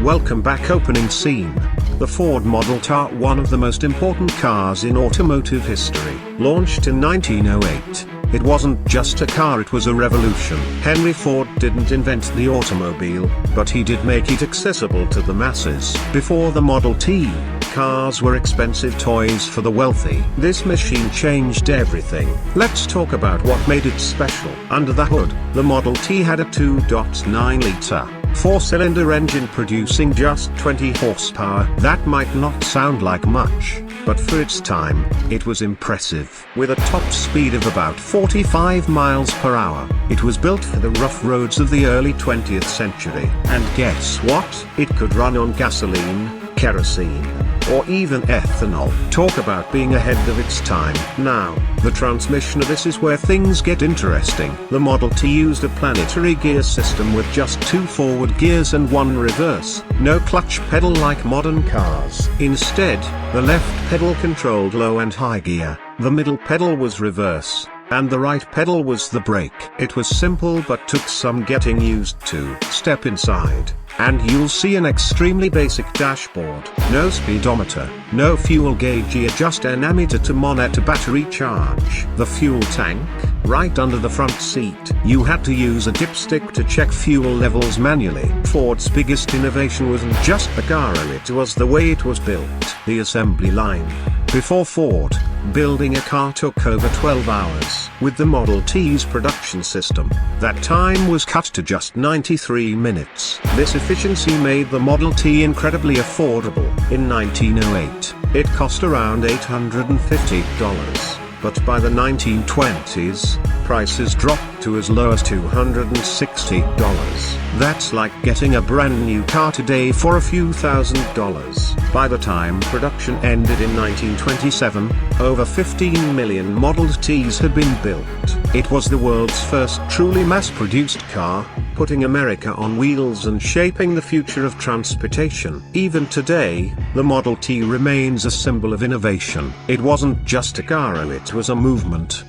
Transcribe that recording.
Welcome back. Opening scene. The Ford Model T, one of the most important cars in automotive history, launched in 1908. It wasn't just a car, it was a revolution. Henry Ford didn't invent the automobile, but he did make it accessible to the masses. Before the Model T, cars were expensive toys for the wealthy. This machine changed everything. Let's talk about what made it special. Under the hood, the Model T had a 2.9-liter, 4-cylinder engine producing just 20 horsepower. That might not sound like much, but for its time, it was impressive. With a top speed of about 45 miles per hour, it was built for the rough roads of the early 20th century. And guess what? It could run on gasoline, kerosene, or even ethanol. Talk about being ahead of its time. Now, the transmission of this is where things get interesting. The Model T used a planetary gear system with just 2 forward gears and 1 reverse. No clutch pedal like modern cars. Instead, the left pedal controlled low and high gear, the middle pedal was reverse, and the right pedal was the brake. It was simple but took some getting used to. Step inside, and you'll see an extremely basic dashboard. No speedometer, no fuel gauge here, just an ammeter to monitor battery charge. The fuel tank, right under the front seat. You had to use a dipstick to check fuel levels manually. Ford's biggest innovation wasn't just the car, it was the way it was built. The assembly line. Before Ford, building a car took over 12 hours. With the Model T's production system, that time was cut to just 93 minutes. This efficiency made the Model T incredibly affordable. In 1908, it cost around $850. But by the 1920s, prices dropped to as low as $260. That's like getting a brand new car today for a few $1,000s. By the time production ended in 1927, over 15 million Model Ts had been built. It was the world's first truly mass-produced car, putting America on wheels and shaping the future of transportation. Even today, the Model T remains a symbol of innovation. It wasn't just a car, it was a movement.